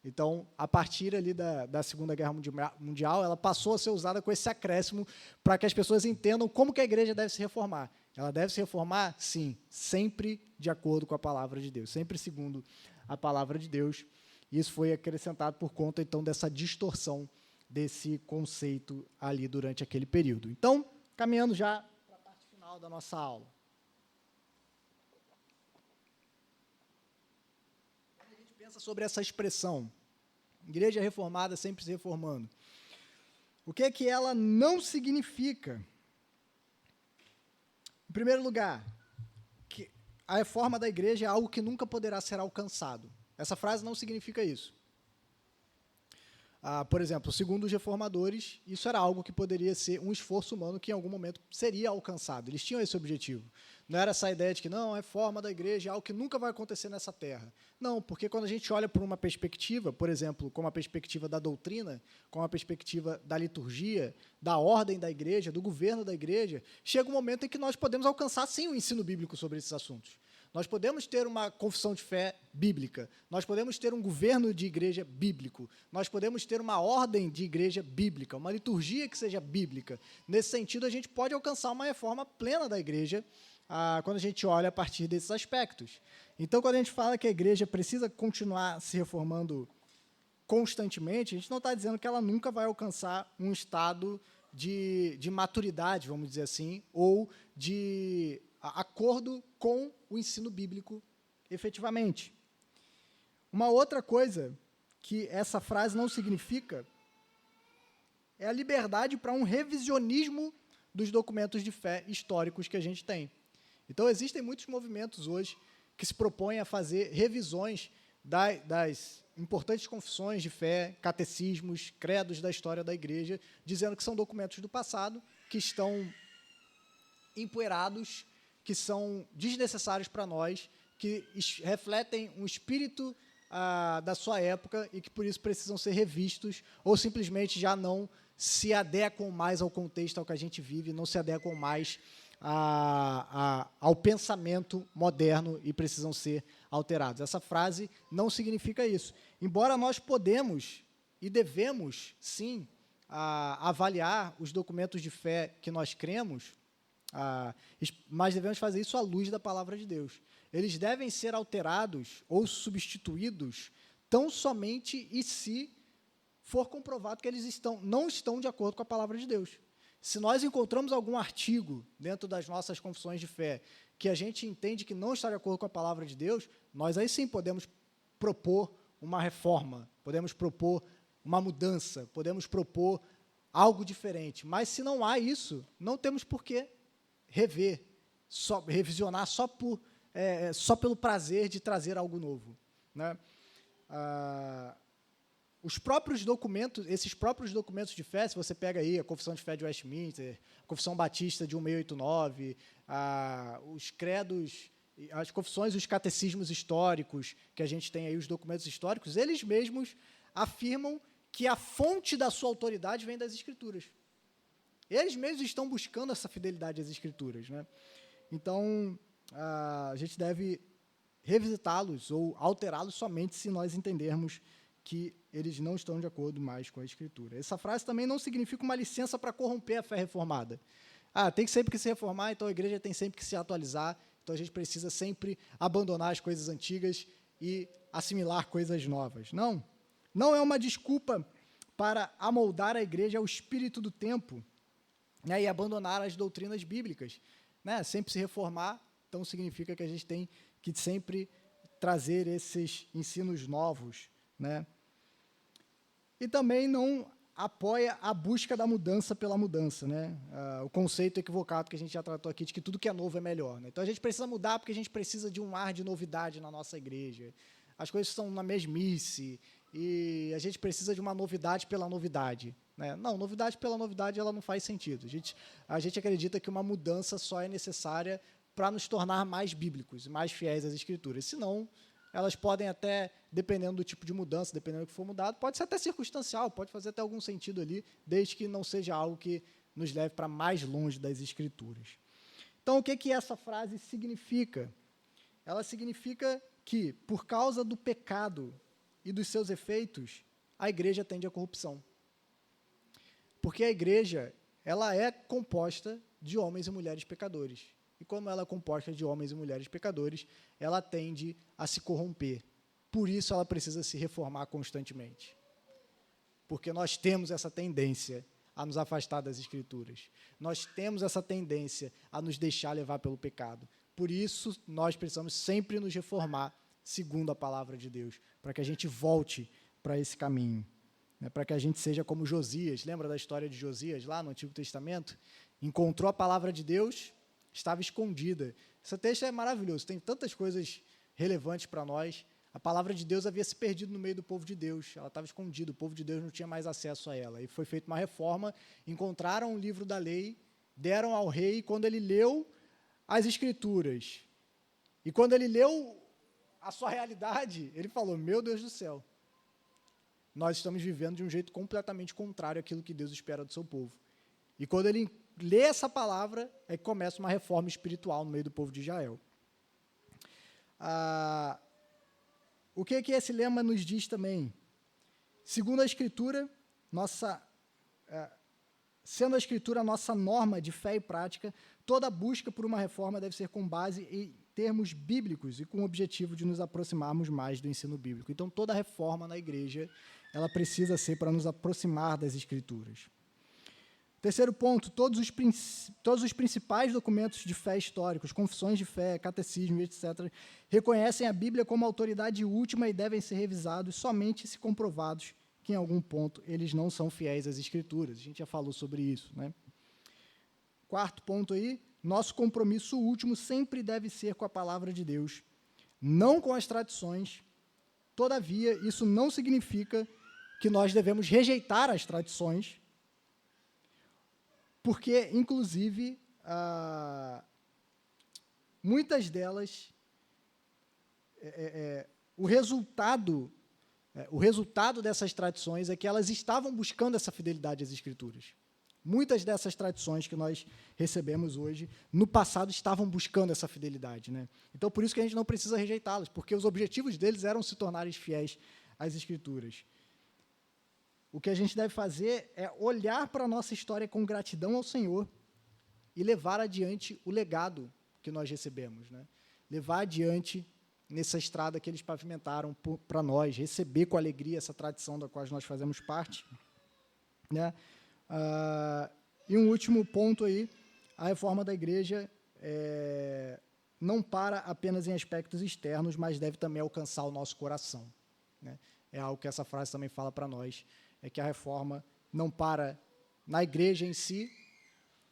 Então, a partir ali da Segunda Guerra Mundial, ela passou a ser usada com esse acréscimo para que as pessoas entendam como que a igreja deve se reformar. Ela deve se reformar, sim, sempre de acordo com a palavra de Deus, sempre segundo a palavra de Deus. E isso foi acrescentado por conta, então, dessa distorção desse conceito ali durante aquele período. Então, caminhando já para a parte final da nossa aula. Quando a gente pensa sobre essa expressão, Igreja Reformada sempre se reformando, o que é que ela não significa? Em primeiro lugar, que a reforma da igreja é algo que nunca poderá ser alcançado. Essa frase não significa isso. Por exemplo, segundo os reformadores, isso era algo que poderia ser um esforço humano que em algum momento seria alcançado. Eles tinham esse objetivo. Não era essa ideia de que não, a reforma da igreja é algo que nunca vai acontecer nessa terra. Não, porque quando a gente olha por uma perspectiva, por exemplo, como a perspectiva da doutrina, como a perspectiva da liturgia, da ordem da igreja, do governo da igreja, chega um momento em que nós podemos alcançar, sim, o ensino bíblico sobre esses assuntos. Nós podemos ter uma confissão de fé bíblica, nós podemos ter um governo de igreja bíblico, nós podemos ter uma ordem de igreja bíblica, uma liturgia que seja bíblica. Nesse sentido, a gente pode alcançar uma reforma plena da igreja quando a gente olha a partir desses aspectos. Então, quando a gente fala que a igreja precisa continuar se reformando constantemente, a gente não está dizendo que ela nunca vai alcançar um estado de maturidade, vamos dizer assim, ou de acordo com o ensino bíblico, efetivamente. Uma outra coisa que essa frase não significa é a liberdade para um revisionismo dos documentos de fé históricos que a gente tem. Então, existem muitos movimentos hoje que se propõem a fazer revisões das importantes confissões de fé, catecismos, credos da história da igreja, dizendo que são documentos do passado, que estão empoeirados, que são desnecessários para nós, que refletem um espírito da sua época e que, por isso, precisam ser revistos ou simplesmente já não se adequam mais ao contexto ao que a gente vive, não se adequam mais ao pensamento moderno e precisam ser alterados. Essa frase não significa isso. Embora nós podemos e devemos, sim, avaliar os documentos de fé que nós cremos, mas devemos fazer isso à luz da palavra de Deus. Eles devem ser alterados ou substituídos tão somente e se for comprovado que eles não estão de acordo com a palavra de Deus. Se nós encontramos algum artigo dentro das nossas confissões de fé que a gente entende que não está de acordo com a palavra de Deus, nós aí sim podemos propor uma reforma, podemos propor uma mudança, podemos propor algo diferente. Mas se não há isso, não temos por que revisionar só pelo prazer de trazer algo novo, né? Os próprios documentos, esses próprios documentos de fé, se você pega aí a Confissão de Fé de Westminster, a Confissão Batista de 1689, os credos, as confissões e os catecismos históricos, que a gente tem aí, os documentos históricos, eles mesmos afirmam que a fonte da sua autoridade vem das Escrituras. Eles mesmos estão buscando essa fidelidade às Escrituras, né? Então, a gente deve revisitá-los ou alterá-los somente se nós entendermos que eles não estão de acordo mais com a Escritura. Essa frase também não significa uma licença para corromper a fé reformada. Tem sempre que se reformar, então a igreja tem sempre que se atualizar, então a gente precisa sempre abandonar as coisas antigas e assimilar coisas novas. Não, não é uma desculpa para amoldar a igreja ao espírito do tempo, né, e abandonar as doutrinas bíblicas, né? Sempre se reformar, então significa que a gente tem que sempre trazer esses ensinos novos, né? E também não apoia a busca da mudança pela mudança, né? O conceito equivocado que a gente já tratou aqui de que tudo que é novo é melhor, né? Então a gente precisa mudar porque a gente precisa de um ar de novidade na nossa igreja. As coisas estão na mesmice e a gente precisa de uma novidade pela novidade, né? Não, novidade pela novidade ela não faz sentido. A gente acredita que uma mudança só é necessária para nos tornar mais bíblicos, mais fiéis às Escrituras. Senão, elas podem até, dependendo do tipo de mudança, dependendo do que for mudado, pode ser até circunstancial, pode fazer até algum sentido ali, desde que não seja algo que nos leve para mais longe das Escrituras. Então, o que essa frase significa? Ela significa que, por causa do pecado e dos seus efeitos, a igreja tende à corrupção. Porque a igreja, ela é composta de homens e mulheres pecadores. E como ela é composta de homens e mulheres pecadores, ela tende a se corromper. Por isso, ela precisa se reformar constantemente. porque nós temos essa tendência a nos afastar das Escrituras. Nós temos essa tendência a nos deixar levar pelo pecado. Por isso, nós precisamos sempre nos reformar segundo a palavra de Deus, para que a gente volte para esse caminho, né? Para que a gente seja como Josias. Lembra da história de Josias, lá no Antigo Testamento? Encontrou a palavra de Deus, estava escondida. Esse texto é maravilhoso, tem tantas coisas relevantes para nós. A palavra de Deus havia se perdido no meio do povo de Deus, ela estava escondida, o povo de Deus não tinha mais acesso a ela. E foi feita uma reforma, encontraram o livro da lei, deram ao rei, e quando ele leu as Escrituras, e quando ele leu a sua realidade, ele falou, meu Deus do céu, nós estamos vivendo de um jeito completamente contrário àquilo que Deus espera do seu povo. E quando ele lê essa palavra, é que começa uma reforma espiritual no meio do povo de Israel. O que esse lema nos diz também? Segundo a Escritura, sendo a Escritura a nossa norma de fé e prática, toda busca por uma reforma deve ser com base em termos bíblicos e com o objetivo de nos aproximarmos mais do ensino bíblico. Então, toda reforma na igreja, ela precisa ser para nos aproximar das Escrituras. Terceiro ponto, todos os principais documentos de fé históricos, confissões de fé, catecismo, etc., reconhecem a Bíblia como autoridade última e devem ser revisados somente se comprovados que, em algum ponto, eles não são fiéis às Escrituras. A gente já falou sobre isso, né? Quarto ponto aí, nosso compromisso último sempre deve ser com a palavra de Deus, não com as tradições. Todavia, isso não significa que nós devemos rejeitar as tradições, porque, inclusive, muitas delas, o resultado dessas tradições é que elas estavam buscando essa fidelidade às Escrituras. Muitas dessas tradições que nós recebemos hoje, no passado, estavam buscando essa fidelidade, né? Então, por isso que a gente não precisa rejeitá-las, porque os objetivos deles eram se tornarem fiéis às Escrituras. O que a gente deve fazer é olhar para a nossa história com gratidão ao Senhor e levar adiante o legado que nós recebemos, né? Levar adiante nessa estrada que eles pavimentaram para nós, receber com alegria essa tradição da qual nós fazemos parte, né? E um último ponto aí, a reforma da igreja não para apenas em aspectos externos, mas deve também alcançar o nosso coração, né? É algo que essa frase também fala para nós, é que a reforma não para na igreja em si,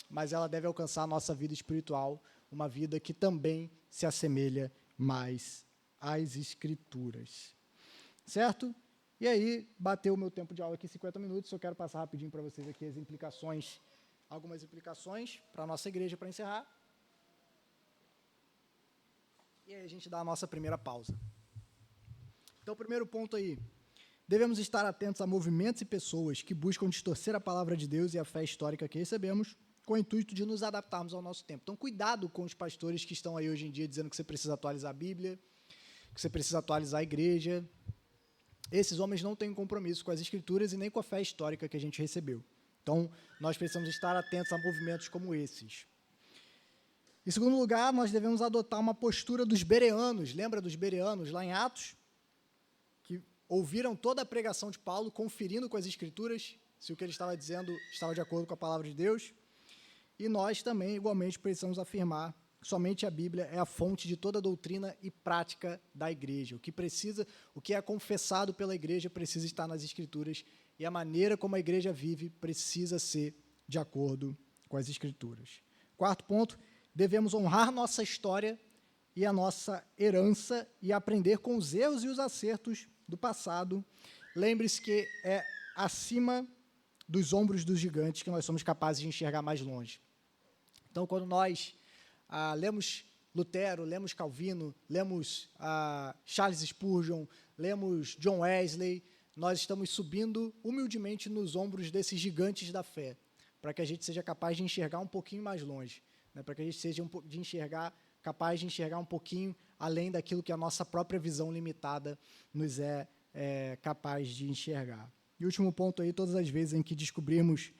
mas ela deve alcançar a nossa vida espiritual, uma vida que também se assemelha mais às Escrituras. Certo? E aí, bateu o meu tempo de aula aqui, 50 minutos, eu quero passar rapidinho para vocês aqui as implicações, algumas implicações para a nossa igreja, para encerrar. E aí a gente dá a nossa primeira pausa. Então, o primeiro ponto aí, devemos estar atentos a movimentos e pessoas que buscam distorcer a palavra de Deus e a fé histórica que recebemos, com o intuito de nos adaptarmos ao nosso tempo. Então, cuidado com os pastores que estão aí hoje em dia dizendo que você precisa atualizar a Bíblia, que você precisa atualizar a igreja. Esses homens não têm compromisso com as Escrituras e nem com a fé histórica que a gente recebeu. Então, nós precisamos estar atentos a movimentos como esses. Em segundo lugar, nós devemos adotar uma postura dos bereanos. Lembra dos bereanos lá em Atos? Que ouviram toda a pregação de Paulo, conferindo com as Escrituras se o que ele estava dizendo estava de acordo com a palavra de Deus. E nós também, igualmente, precisamos afirmar que somente a Bíblia é a fonte de toda a doutrina e prática da igreja. O que é confessado pela igreja precisa estar nas Escrituras e a maneira como a igreja vive precisa ser de acordo com as Escrituras. Quarto ponto, devemos honrar nossa história e a nossa herança e aprender com os erros e os acertos do passado. Lembre-se que é acima dos ombros dos gigantes que nós somos capazes de enxergar mais longe. Então, quando nós lemos Lutero, lemos Calvino, lemos Charles Spurgeon, lemos John Wesley, nós estamos subindo humildemente nos ombros desses gigantes da fé, para que a gente seja capaz de enxergar um pouquinho mais longe, né? Para que a gente seja capaz de enxergar um pouquinho além daquilo que a nossa própria visão limitada nos é capaz de enxergar. E último ponto aí, todas as vezes em que descobrirmos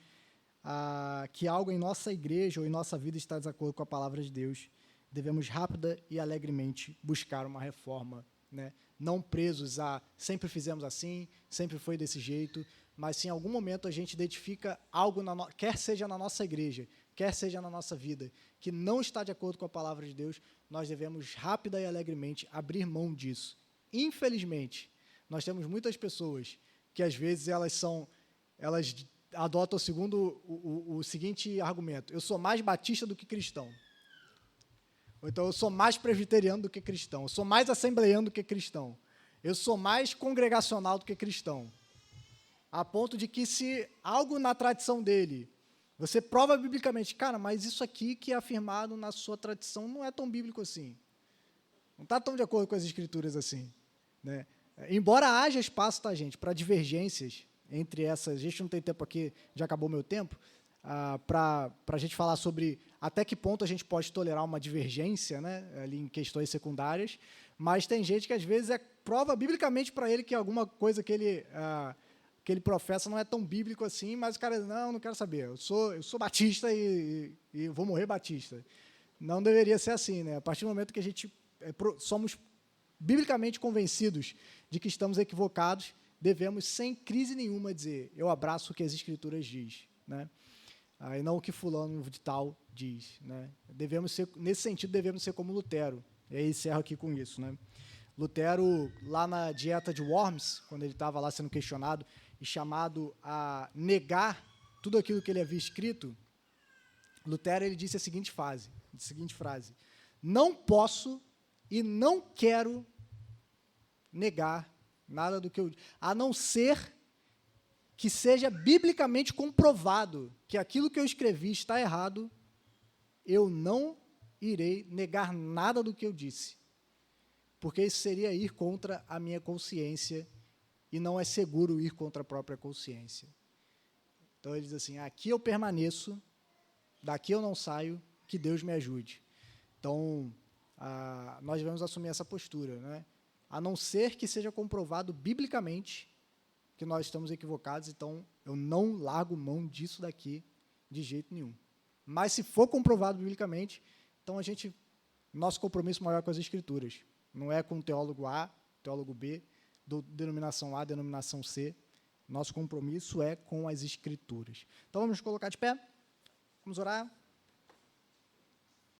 que algo em nossa igreja ou em nossa vida está de acordo com a palavra de Deus, devemos rápida e alegremente buscar uma reforma, né? Não presos a sempre fizemos assim, sempre foi desse jeito, mas se em algum momento a gente identifica algo, quer seja na nossa igreja, quer seja na nossa vida, que não está de acordo com a palavra de Deus, nós devemos rápida e alegremente abrir mão disso. Infelizmente, nós temos muitas pessoas que às vezes elas adotam o seguinte argumento: eu sou mais batista do que cristão. Ou então, eu sou mais presbiteriano do que cristão. Eu sou mais assembleiano do que cristão. Eu sou mais congregacional do que cristão. A ponto de que se algo na tradição dele, você prova biblicamente, cara, mas isso aqui que é afirmado na sua tradição não é tão bíblico assim. Não está tão de acordo com as escrituras assim. Né? Embora haja espaço, tá, gente, para divergências entre essas, a gente não tem tempo aqui, já acabou meu tempo, para a gente falar sobre até que ponto a gente pode tolerar uma divergência, né, ali em questões secundárias, mas tem gente que às vezes prova biblicamente para ele que alguma coisa que ele professa não é tão bíblico assim, mas o cara diz, não quero saber, eu sou batista e vou morrer batista. Não deveria ser assim, né? A partir do momento que a gente somos biblicamente convencidos de que estamos equivocados, devemos, sem crise nenhuma, dizer, eu abraço o que as Escrituras diz, né? E não o que fulano de tal diz, né? Nesse sentido, devemos ser como Lutero. E aí encerro aqui com isso, né? Lutero, lá na Dieta de Worms, quando ele estava lá sendo questionado e chamado a negar tudo aquilo que ele havia escrito, Lutero ele disse a seguinte frase: não posso e não quero negar nada do que eu... a não ser que seja biblicamente comprovado que aquilo que eu escrevi está errado, eu não irei negar nada do que eu disse, porque isso seria ir contra a minha consciência, e não é seguro ir contra a própria consciência. Então, ele diz assim, aqui eu permaneço, daqui eu não saio, que Deus me ajude. Então, nós devemos assumir essa postura, né? A não ser que seja comprovado biblicamente que nós estamos equivocados, então eu não largo mão disso daqui de jeito nenhum. Mas se for comprovado biblicamente, então nosso compromisso maior com as Escrituras. Não é com o teólogo A, teólogo B, denominação A, denominação C. Nosso compromisso é com as Escrituras. Então vamos nos colocar de pé, vamos orar.